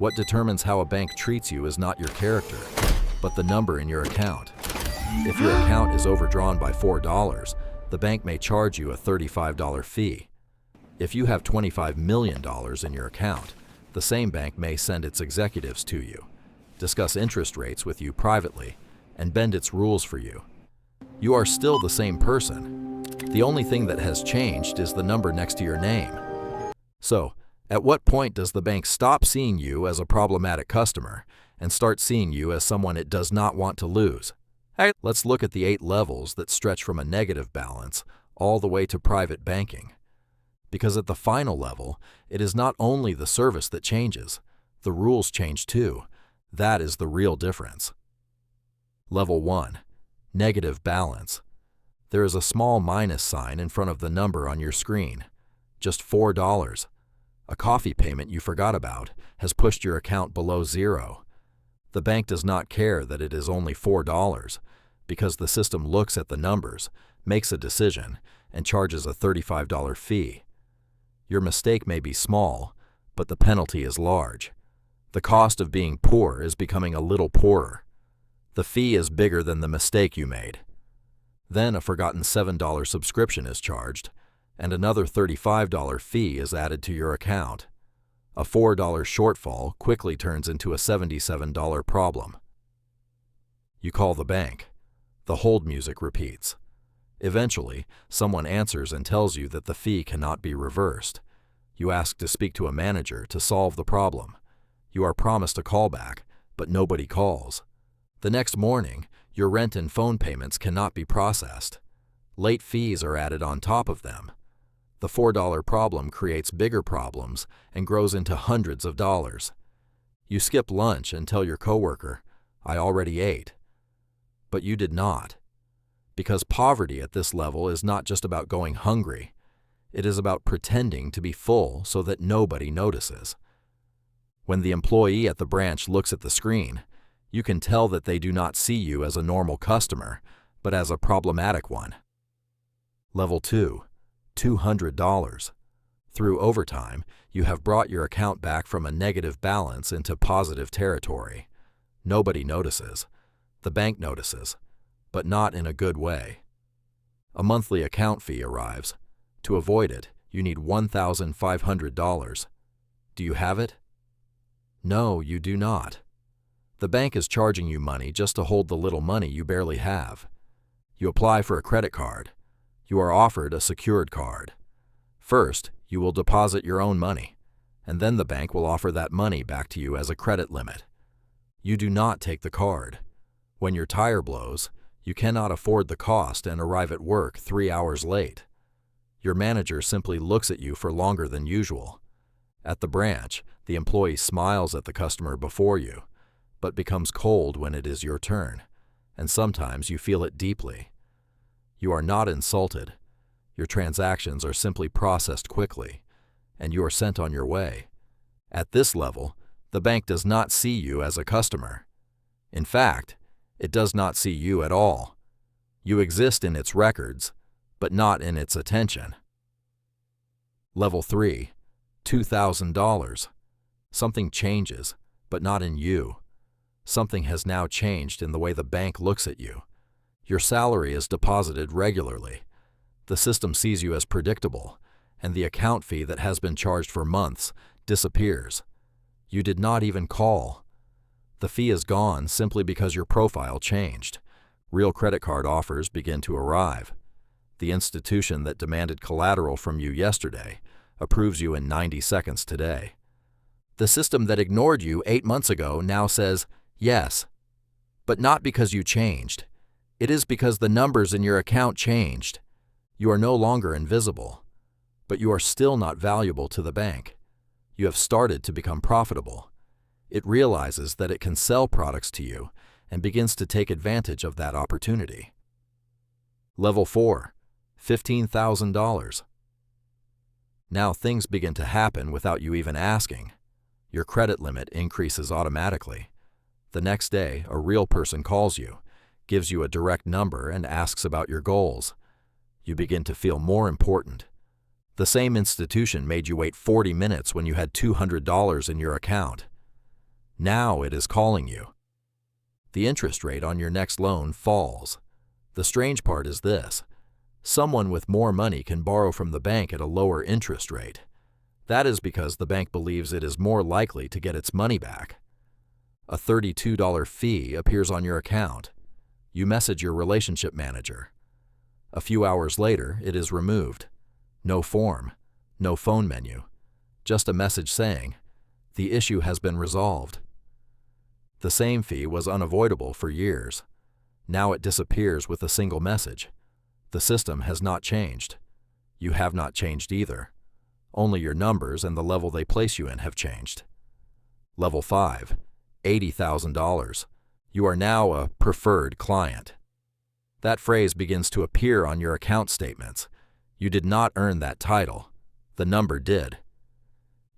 What determines how a bank treats you is not your character, but the number in your account. If your account is overdrawn by $4, the bank may charge you a $35 fee. If you have $25 million in your account, the same bank may send its executives to you, discuss interest rates with you privately, and bend its rules for you. You are still the same person. The only thing that has changed is the number next to your name. So, at what point does the bank stop seeing you as a problematic customer and start seeing you as someone it does not want to lose? Let's look at the 8 levels that stretch from a negative balance all the way to private banking. Because at the final level, it is not only the service that changes, the rules change too. That is the real difference. Level 1. Negative balance. There is a small minus sign in front of the number on your screen. Just $4. A coffee payment you forgot about has pushed your account below zero. The bank does not care that it is only $4 because the system looks at the numbers, makes a decision, and charges a $35 fee. Your mistake may be small, but the penalty is large. The cost of being poor is becoming a little poorer. The fee is bigger than the mistake you made. Then a forgotten $7 subscription is charged, and another $35 fee is added to your account. A $4 shortfall quickly turns into a $77 problem. You call the bank. The hold music repeats. Eventually, someone answers and tells you that the fee cannot be reversed. You ask to speak to a manager to solve the problem. You are promised a callback, but nobody calls. The next morning, your rent and phone payments cannot be processed. Late fees are added on top of them. The $4 problem creates bigger problems and grows into hundreds of dollars. You skip lunch and tell your coworker, "I already ate." But you did not. Because poverty at this level is not just about going hungry. It is about pretending to be full so that nobody notices. When the employee at the branch looks at the screen, you can tell that they do not see you as a normal customer, but as a problematic one. Level 2. $200. Through overtime, you have brought your account back from a negative balance into positive territory. Nobody notices. The bank notices, but not in a good way. A monthly account fee arrives. To avoid it, you need $1,500. Do you have it? No, you do not. The bank is charging you money just to hold the little money you barely have. You apply for a credit card. You are offered a secured card. First, you will deposit your own money, and then the bank will offer that money back to you as a credit limit. You do not take the card. When your tire blows, you cannot afford the cost and arrive at work 3 hours late. Your manager simply looks at you for longer than usual. At the branch, the employee smiles at the customer before you, but becomes cold when it is your turn, and sometimes you feel it deeply. You are not insulted. Your transactions are simply processed quickly, and you are sent on your way. At this level, the bank does not see you as a customer. In fact, it does not see you at all. You exist in its records, but not in its attention. Level 3. $2,000. Something changes, but not in you. Something has now changed in the way the bank looks at you. Your salary is deposited regularly. The system sees you as predictable, and the account fee that has been charged for months disappears. You did not even call. The fee is gone simply because your profile changed. Real credit card offers begin to arrive. The institution that demanded collateral from you yesterday approves you in 90 seconds today. The system that ignored you 8 months ago now says yes, but not because you changed. It is because the numbers in your account changed. You are no longer invisible, but you are still not valuable to the bank. You have started to become profitable. It realizes that it can sell products to you and begins to take advantage of that opportunity. Level 4. $15,000. Now things begin to happen without you even asking. Your credit limit increases automatically. The next day, a real person calls you, gives you a direct number, and asks about your goals. You begin to feel more important. The same institution made you wait 40 minutes when you had $200 in your account. Now it is calling you. The interest rate on your next loan falls. The strange part is this: someone with more money can borrow from the bank at a lower interest rate. That is because the bank believes it is more likely to get its money back. A $32 fee appears on your account. You message your relationship manager. A few hours later, it is removed. No form, no phone menu, just a message saying, "The issue has been resolved." The same fee was unavoidable for years. Now it disappears with a single message. The system has not changed. You have not changed either. Only your numbers and the level they place you in have changed. Level 5, $80,000. You are now a preferred client. That phrase begins to appear on your account statements. You did not earn that title. The number did.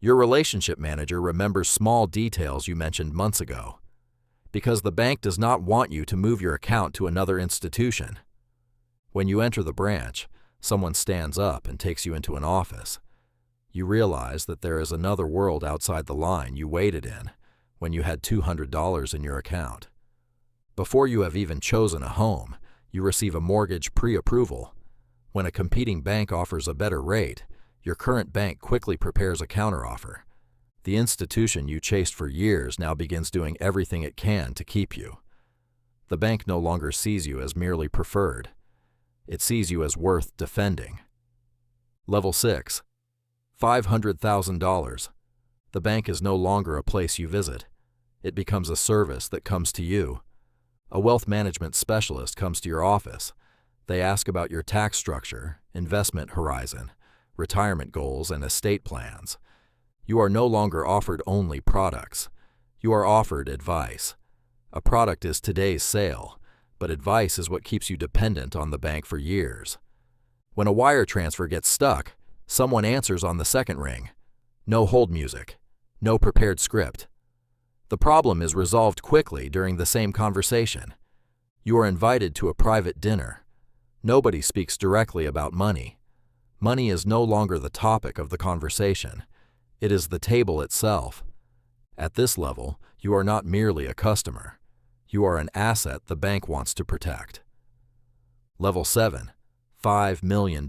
Your relationship manager remembers small details you mentioned months ago, because the bank does not want you to move your account to another institution. When you enter the branch, someone stands up and takes you into an office. You realize that there is another world outside the line you waited in when you had $200 in your account. Before you have even chosen a home, you receive a mortgage pre-approval. When a competing bank offers a better rate, your current bank quickly prepares a counteroffer. The institution you chased for years now begins doing everything it can to keep you. The bank no longer sees you as merely preferred. It sees you as worth defending. Level 6, $500,000. The bank is no longer a place you visit. It becomes a service that comes to you. A wealth management specialist comes to your office. They ask about your tax structure, investment horizon, retirement goals, and estate plans. You are no longer offered only products. You are offered advice. A product is today's sale, but advice is what keeps you dependent on the bank for years. When a wire transfer gets stuck, someone answers on the second ring. No hold music. No prepared script. The problem is resolved quickly during the same conversation. You are invited to a private dinner. Nobody speaks directly about money. Money is no longer the topic of the conversation. It is the table itself. At this level, you are not merely a customer. You are an asset the bank wants to protect. Level 7, $5 million.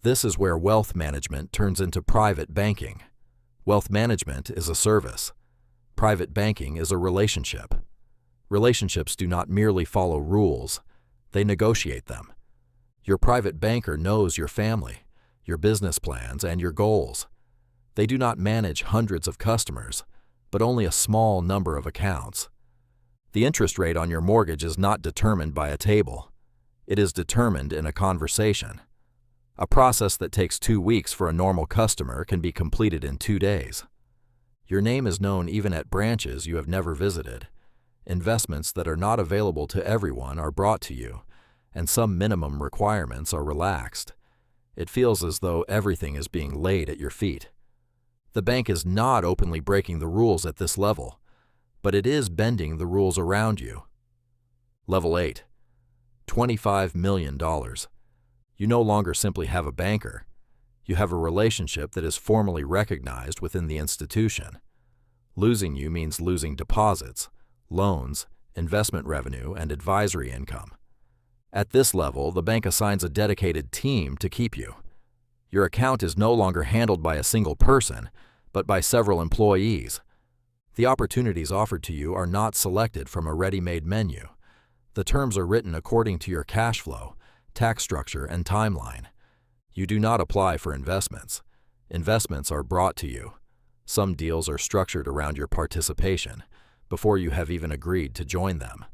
This is where wealth management turns into private banking. Wealth management is a service. Private banking is a relationship. Relationships do not merely follow rules. They negotiate them. Your private banker knows your family, your business plans, and your goals. They do not manage hundreds of customers, but only a small number of accounts. The interest rate on your mortgage is not determined by a table. It is determined in a conversation. A process that takes 2 weeks for a normal customer can be completed in 2 days. Your name is known even at branches you have never visited. Investments that are not available to everyone are brought to you, and some minimum requirements are relaxed. It feels as though everything is being laid at your feet. The bank is not openly breaking the rules at this level, but it is bending the rules around you. Level 8, $25 million. You no longer simply have a banker. You have a relationship that is formally recognized within the institution. Losing you means losing deposits, loans, investment revenue, and advisory income. At this level, the bank assigns a dedicated team to keep you. Your account is no longer handled by a single person, but by several employees. The opportunities offered to you are not selected from a ready-made menu. The terms are written according to your cash flow, tax structure, and timeline. You do not apply for investments. Investments are brought to you. Some deals are structured around your participation before you have even agreed to join them.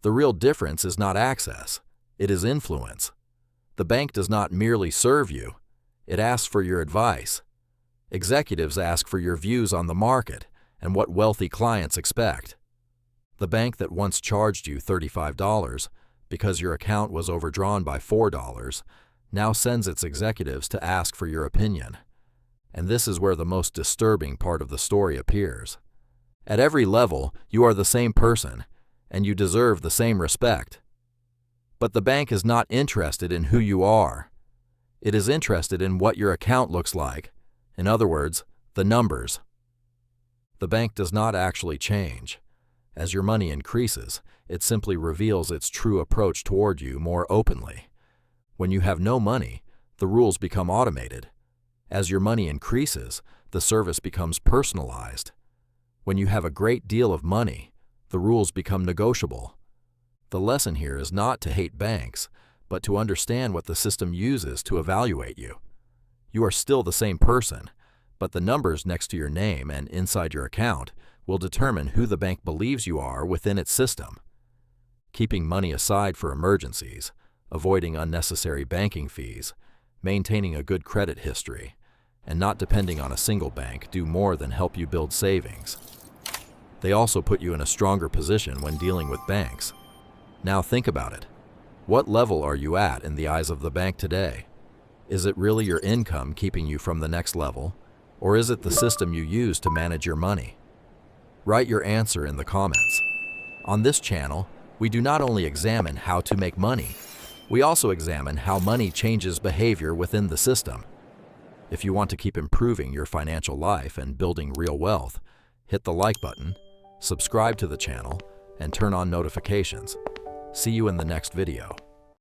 The real difference is not access, it is influence. The bank does not merely serve you, it asks for your advice. Executives ask for your views on the market and what wealthy clients expect. The bank that once charged you $35 because your account was overdrawn by $4 now sends its executives to ask for your opinion. And this is where the most disturbing part of the story appears. At every level, you are the same person, and you deserve the same respect. But the bank is not interested in who you are. It is interested in what your account looks like. In other words, the numbers. The bank does not actually change. As your money increases, it simply reveals its true approach toward you more openly. When you have no money, the rules become automated. As your money increases, the service becomes personalized. When you have a great deal of money, the rules become negotiable. The lesson here is not to hate banks, but to understand what the system uses to evaluate you. You are still the same person, but the numbers next to your name and inside your account will determine who the bank believes you are within its system. Keeping money aside for emergencies, avoiding unnecessary banking fees, maintaining a good credit history, and not depending on a single bank do more than help you build savings. They also put you in a stronger position when dealing with banks. Now think about it. What level are you at in the eyes of the bank today? Is it really your income keeping you from the next level, or is it the system you use to manage your money? Write your answer in the comments. On this channel, we do not only examine how to make money, we also examine how money changes behavior within the system. If you want to keep improving your financial life and building real wealth, hit the like button, subscribe to the channel, and turn on notifications. See you in the next video.